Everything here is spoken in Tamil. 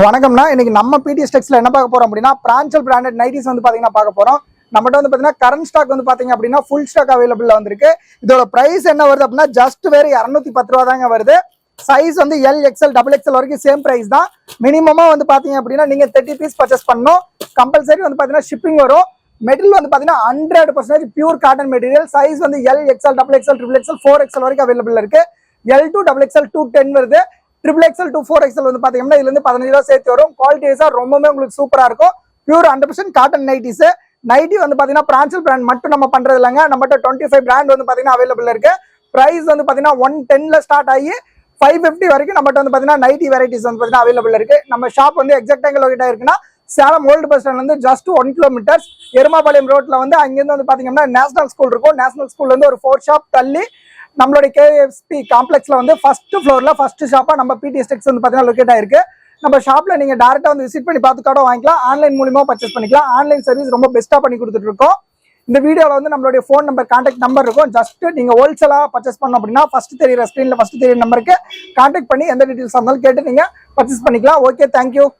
வணக்கம்னா இன்னைக்கு நம்ம பிடிஎஸ் டெக்ஸ்ல என்ன பார்க்க போறோம் அப்படின்னா பிரான்சல் பிராண்டட் நைட்டிஸ் வந்து பாத்தீங்கன்னா பார்க்க போறோம். நம்மகிட்ட வந்து பாத்தீங்கன்னா கரண்ட் ஸ்டாக் வந்து பாத்தீங்க அப்படின்னா ஃபுல் ஸ்டாக் அவைலபிள்ல வந்திருக்கு. இதோட பிரைஸ் என்ன வருது அப்படின்னா ஜஸ்ட் வேற 210 ரூபா தாங்க வருது. சைஸ் வந்து எல் எக்ஸ்எல் டபுள் எக்ஸ்எல் வரைக்கும் சேம் பிரைஸ் தான். மினிமமா வந்து பாத்தீங்க அப்படின்னா நீங்க 30 பீஸ் பர்ச்சேஸ் பண்ணணும். கம்பல்சரி வந்து பாத்தீங்கன்னா ஷிப்பிங் வரும். மெட்டீரியல் வந்து பாத்தீங்கன்னா 100% பியூர் காட்டன் மெட்டீரியல். சைஸ் வந்து L XL double XL triple XL 4XL வரைக்கும் அவைலபிள் இருக்கு. எல் டு டபுள் எக்ஸ்எல் 210 வருது. ட்ரிபிள் எக்ஸ்எல் டு 4XL வந்து பாத்தீங்கன்னா இதுல இருந்து 15 ரூபா சேர்த்து வரும். குவாலிட்டி வைஸா ரொம்பவே உங்களுக்கு சூப்பரா இருக்கும். Pure 100% cotton nighties. நைட்டி வந்து பாத்தீங்கன்னா பிரான்சல் பிராண்ட் மட்டும் நம்ம பண்றது இல்லைங்க. நம்மகிட்ட 25 பிராண்ட் வந்து பாத்தீங்கன்னா அவைலபிள் இருக்கு. பிரைஸ் வந்து பாத்தீங்கன்னா 110ல ஸ்டார்ட் ஆகி 550 வரைக்கும் நம்மகிட்ட வந்து பாத்தீங்கன்னா நைட்டி வெரைட்டிஸ் வந்து பாத்தீங்கன்னா அவைலபிள் இருக்கு. நம்ம ஷாப் வந்து எக்ஸாக்ட் எங்க லொகேட் ஆயிருக்குன்னா சேலம் ஓல்டு பஸ் ஸ்டாண்ட் வந்து ஜஸ்ட் 1 கிலோமீட்டர் எருமாபாளையம் ரோட்ல வந்து அங்கிருந்து வந்து பாத்தீங்கன்னா நேஷனல் ஸ்கூல் இருக்கும். நேஷனல் ஸ்கூல்ல இருந்து ஒரு 4 ஷாப் தள்ளி நம்மளுடைய கேஎஃப்சி காம்ப்ளெக்ஸ்ல வந்து ஃபர்ஸ்ட் ஃப்ளோர்ல ஃபர்ஸ்ட் ஷாப்பா நம்ம பிடிஎஸ் டெக்ஸ் வந்து பாத்தீங்கன்னா லொகேட் ஆயிருக்கு. நம்ம ஷாப்ல நீங்க டைரக்டா வந்து விசிட் பண்ணி பார்த்து கூட வாங்கிக்கலாம். ஆன்லைன் மூலமா பர்ச்சேஸ் பண்ணிக்கலாம். ஆன்லைன் சர்வீஸ் ரொம்ப பெஸ்ட்டா பண்ணி கொடுத்துட்டு இருக்கோம். இந்த வீடியோல வந்து நம்மளுடைய ஃபோன் நம்பர் கான்டாக்ட் நம்பர் இருக்கும். ஜஸ்ட் நீங்க ஹோல்சேலா பர்ச்சேஸ் பண்ணணும் அப்படின்னா ஃபர்ஸ்ட் தெரியுற ஸ்கிரீன்ல ஃபர்ஸ்ட் தெரியுற நம்பருக்கு கான்டாக்ட் பண்ணி எந்த டீடைல்ஸ் இருந்தாலும் கேட்டு நீங்க பர்ச்சேஸ் பண்ணிக்கலாம். Okay, thank you.